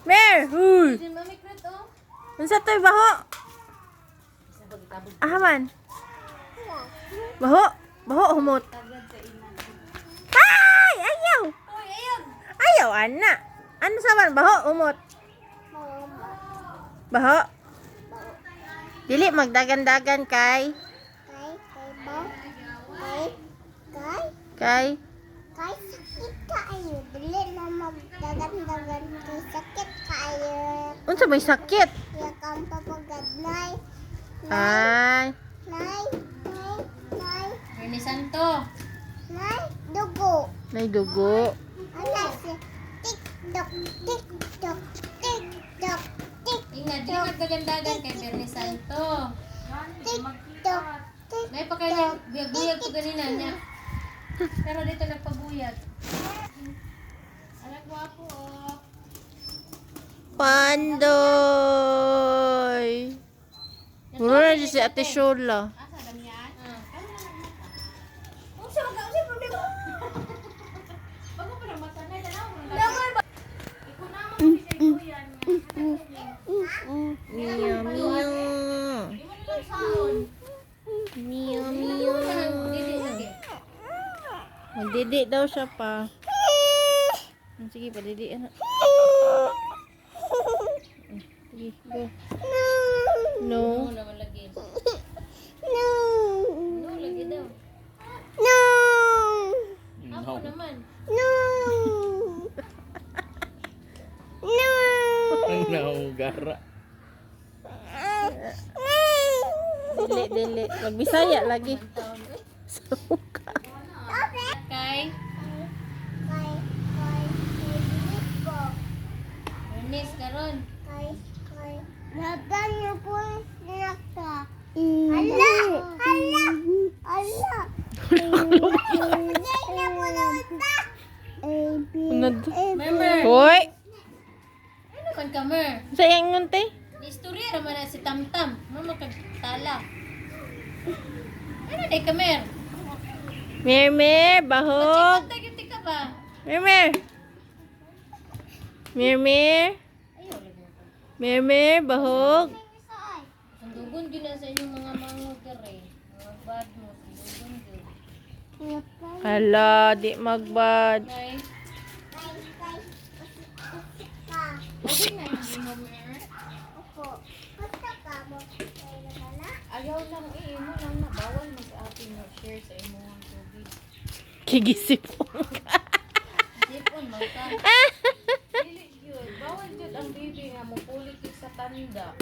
Mer! Huy! Diyan mamikrat oh. Unsa to'y baho? Ahaman. Baho. Baho humot. Ay! Ayaw! Uy, ayun. Ayaw, ana. Ano saman? Baho humot. Baho. Dili magdagan-dagan kay. Kay. Kay sakit kayo. Dili na magdagan-dagan kay sakit kayo. Unsa may sakit? Ya kang papagadnay. Ay. Nay. Ernie Santo. Nay. Dugo. May dugo. Ano siya? Tik-tok. Tik-tok. Tik-tok. Ingat, di magdagandagan kay Ernie Santo. Tik-tok. May pa kayo buyag-buyag ko ganina niya. Pero dito nagpabuyag. Alam gwapo oh. Pandoy. Muro na siya si Ate Shola. Asa damian? Bago pa na matanay na ako. Ikaw na mo siya buyan. Meow, meow. Di mo nilang saon. Meow, Dili meow. lagi. Magdidi daw siya pa. Sige, padidi. Ano? Sige, go. No. No naman lagi. No. No lagi daw. No. Ako naman. No. No. Ang naugara. Dili, dili. Magbisaya lagi. Suka. Kay Ernest karon. Nagan niyo po sinakta. Hala! Hala! Hala! Hindi na po naunta. Unad. Mermer. Hoy! Ano man ka, Mer? Sayang nun, te. Istorya naman na si Tamtam. Mama kagtala. Ano day ka, Mer? Mermer, bahog. Tagiti ka ba? Mermer. Mermer. Ayaw lagi. Mermer, bahog. Sandugon din na sa inyong mga mangod kare. Mga bad mo. Sandugon din. Hala, di magbad. Kay okay na hindi mo, Mer. Ayaw lang eh. Imo lang na. Bawal mag-atin na share sa imo ang tubig. Kigisip mo. Sipon, magka. Dili yun. Bawal yun ang bibi nga mo pulit yun sa tanda.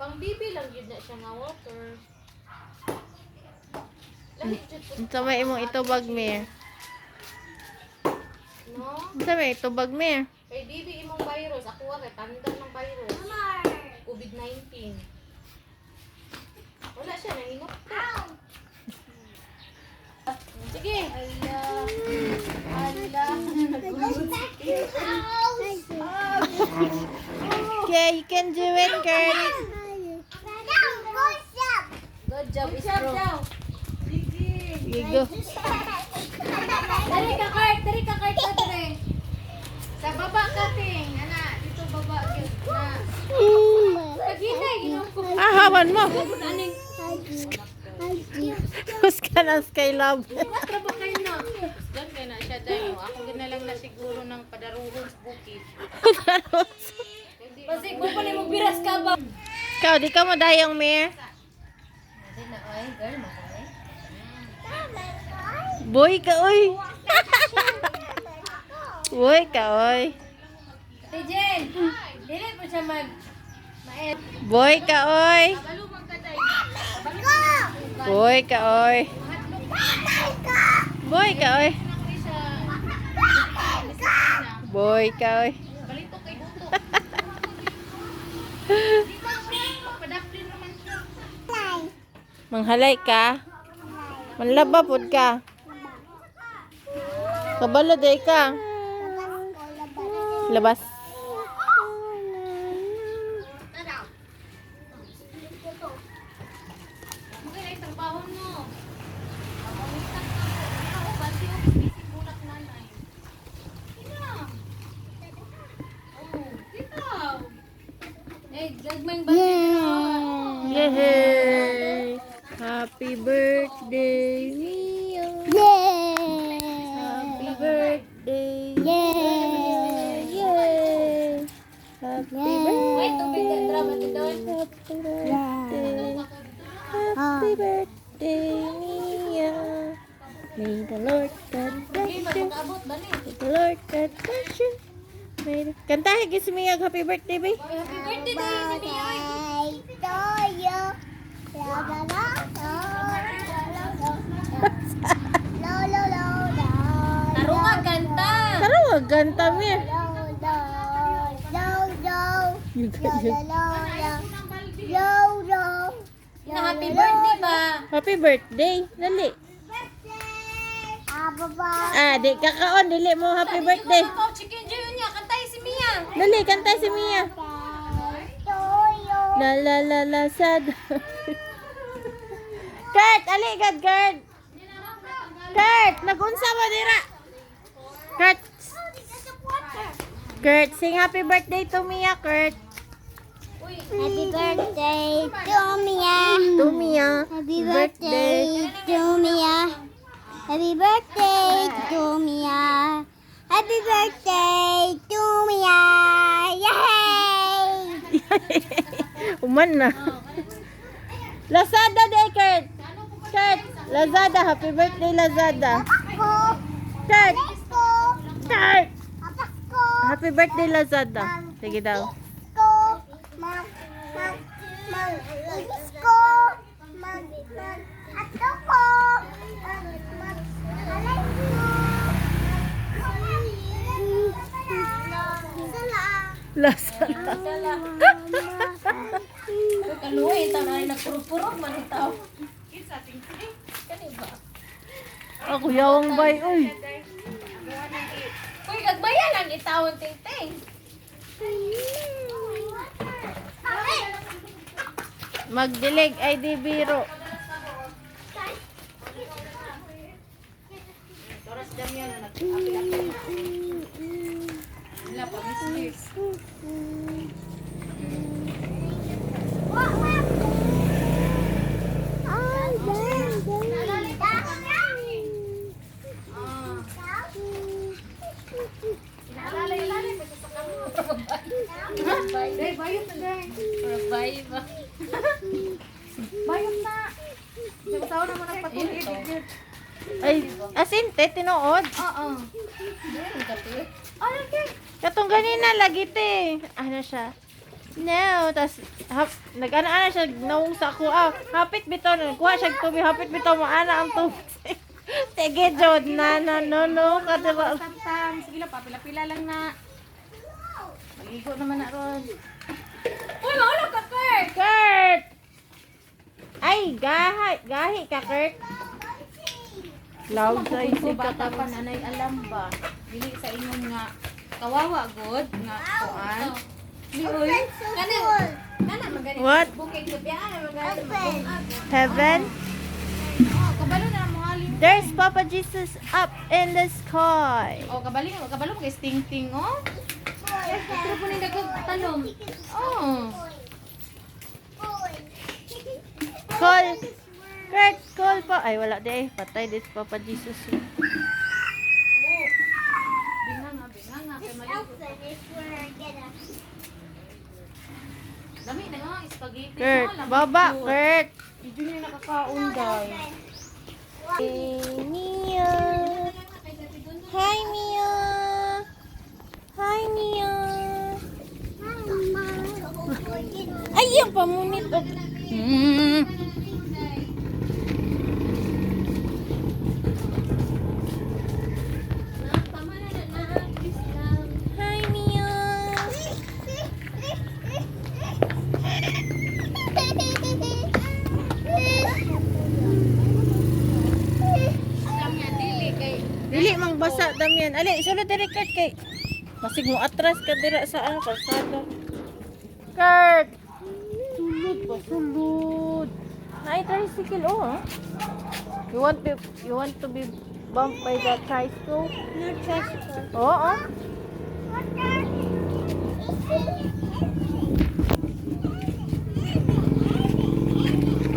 Pang bibi lang yun na siya nga water. Lahit yun po. Unsa may imong itubag, Mer? No? Unsa may itubag, Mer? Kay bibi imong virus. Ako kay tanda ng virus. COVID-19. Wala siya. Nahingot ka. Sige. Ala. Ala. Okay, you can do it, girl. Good job, Isro. Sige, go. Dari ka, Kurt. Dari ka, Kurt. Dari. Sa baba ka, Ting. Ana, dito baba. Na. Paghinay, ginom ko. Ahawan mo. Aning. Tapos ka ng Skylab. Trabo kayo na. Doon kayo na siya dahil. Ako ginalang na siguro ng padaruhon sa bukid. Kasi kung pala mo biras ka ba? Ikaw, di ka mo dayong, Mer. Hindi na, ay, girl, makay. Boy ka, oy. Boy ka, oy. Ate Jen, dili po siya maed. Boy ka, oy. Balubang ka tayo. Boy ka, oy. Boy ka, oy. Boy ka, oy. Balito kay buto. Padaplin naman siya. Manghalay ka. Manlaba pod ka. Kabalo day ka. Labas. Eh, gagmang birthday na. Yay! Happy birthday, Mia! Happy birthday! Yay! Happy birthday! Wait, tubig na drama to doon. Happy birthday! Happy birthday, Mia! May the Lord God bless Hindi you. ba abot ba ni? May the Lord God bless you. Kantahin kasi Mia happy birthday, ba? Happy birthday tayo ni Mia. Tarungan kanta. Tara, wag ganta, Mia. You got you. Na happy birthday ba? Happy birthday. Dali. Di kakaon. Dili mo happy birthday. Ako, chicken joy niya. Kantay si Mia. Dali, kanta si Mia. La la la la sad. Kurt, ali gad Kurt. Kurt, nagunsa mo dira. Kurt. Kurt, sing happy birthday to Mia, Kurt. Happy birthday to Mia. To Mia. Happy birthday to Mia. Happy birthday to Mia. Happy birthday to Mia. Yay! Uman na. Lazada day, Kurt. Kurt, Lazada. Happy birthday, Lazada. Ako. Kurt, Ako. Kurt. Ako. Happy birthday, Lazada. Sige daw. Ko. Ibis ko. Ato ko. Alay ko. Lazada. Kaluoy, ito na ay nagpurupurok man ito. Ako yawang bay, uy. Uy, kagbayanan itawon ting-ting. Magdilig ay di biro. Wala pa, miss. Day, bayot na day. Bayot ba? Bayot na. Nagtawa naman ang patuloy. Ay, asin, te, tinuod. Oo. Hindi kasi. Ano kay? Katong ganina lagi, te. Ano siya? No, tas nag-ana-ana siya nawong sa ako. Hapit bitaw na kuha siya tubig, hapit bitaw mo ana ang tubig. Sige, Jod, no, kadira. Tantang. Sige lang, papila-pila lang na. Maligo naman na ron. Uy, maulog ka, Kurt! Kurt! Ay, gahi ka, Kurt. Loud sa isig ka Bata pa tapos. nanay alam ba? Dili sa ingon nga kawawa god nga kuan. Di oy. Kana magani. What? Bukid sa biyan magani. Heaven? Oh, kabalo na mo alim. There's Papa Jesus up in the sky. Oh, kabalo mo kay ting oh. Pero po ni dagog talong. Oh. Call. Kurt, call pa. Ay, wala di. Patay this Papa Jesus. Binanga kay maligo. Dami na nga spaghetti. Kurt, Oh, laman baba, po. Kurt. Hindi niya nakakaon day. Hey, Mia. Hi, Mia. Hi, Mia. Ay, yung pamunit. Hi, Mia. Dami dili kay Dili mang basa damian. Ali, sulod diri Kurt kay masig mo atras ka dira sa ano kalsada. Kurt. Sulod ba sulod? Nay tricycle oh. You want to be bumped by the tricycle? No tricycle. Oo.